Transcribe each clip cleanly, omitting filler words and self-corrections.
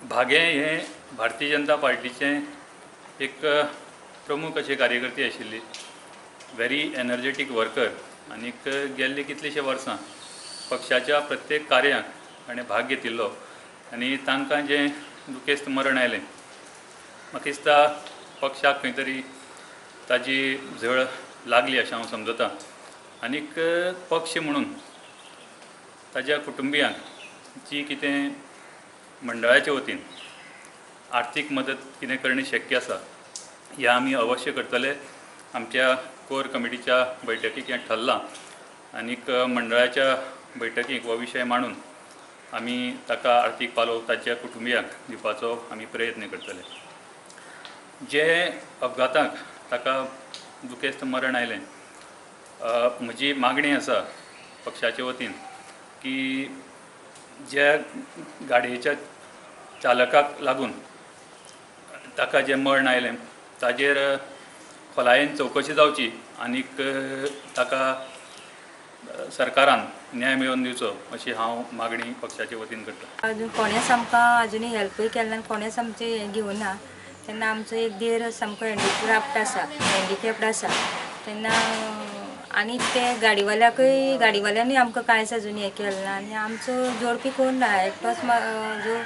भागे हे भारतीय जनता पार्टीचे एक प्रमुख असे कार्यकर्ते आशिल्ले, व्हेरी एनर्जेटीक वर्कर आणि गेल्ले कितलेशे वर्सां पक्षाच्या प्रत्येक कार्याक ताणें भाग घेतिल्लो आणि तांकां जें दुखेस्त मरण आयलें, म्हाका दिसता पक्षाक खंय तरी ताजी झळ लागली अशें हांव समजतां. आनीक पक्ष म्हणून ताज्या कुटुंबियांक जी कितें मंडळाच्या वतीन आर्थीक मदत कितें करणे शक्य आसा हें आमी अवश्य करतले. आमच्या कोर कमिटीच्या बैठकीक हें ठरलां आनीक मंडळाच्या बैठकीक हो विशय मांडून आमी ताका आर्थीक पालो ताच्या कुटुंबियांक दिवपाचो आमी प्रयत्न करतले. जे अपघाताक ताका दुखेस्त मरण आयलें, म्हजी मागणी आसा पक्षाच्या वतीन की ज्या गाडयेच्या चालकाक लागून ताका जें मरण आयलें ताजेर खोलायेन चवकशी जावची आनीक ताका सरकारान न्याय मेळोवन दिवचो अशी हांव मागणी पक्षाच्या वतीन करता. अजून कोणेच आमकां अजुनी हेल्पूय केलें ना, कोणेच आमचें हें घेवूं ना. तेन्ना आमचो एक देर सामको हँडिकॅप्ड आसा तेन्ना आनी ते गाडीवाल्यांनी आमकां कांयच अजून हें केलें ना. आनी आमचो जोडपी कोण ना, एकटोच जो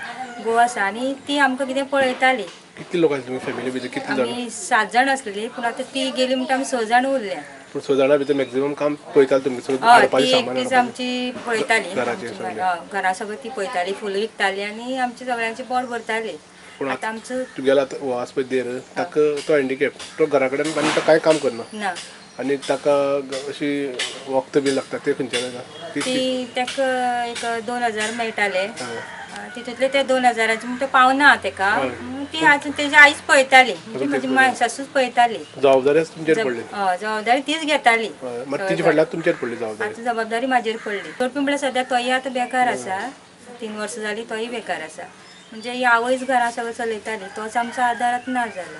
घोव आसा आनी ती आमकां कितें पळयताली. कितले लोक आसले फॅमिली भितर? कितले जाण? आमी 7 जाण आसलेली, पूण आतां ती गेली म्हणटा आमी 6 जाण उरल्या. पूण 6 जाणां भितर मॅक्झिमम काम पळयताले तुमी? हय, ती एकटीच आमची पळयताली, घरा सगळं ती पळयताली, फुलां विकताली आनी आमची सगळ्यांची पोट भरताली. पूण आतां आमचो तुगेलो हो आसा पळय देर, ताका तो हँडिकॅप, तो घरा कडेन आनी तो कांय काम करना ना. आनी ताका अशी वखद बी लागता ते खंयच्यान येता? ती ताका एक 2000 मेळटाले, तितूंतले ते 2000चे म्हणटा पावना ताका. ती आजून तेजी आईच पळयताली, म्हणजे म्हजी सासूच पळयताली. जबाबदारी तुमचेर पडली? हय, जबाबदारी तीच घेताली. मात तिच्या फाटल्यान तुमचेर पडली जबाबदारी? आतां जबाबदारी म्हाजेर पडली. जोडपी म्हणल्यार सद्या तोय आतां बेकार आसा, 3 वर्सां जालीं तोय बेकार आसा. म्हणजे ही आवयच घरा सगळं चलयताली, तोच आमचो आदार आतां ना जालो.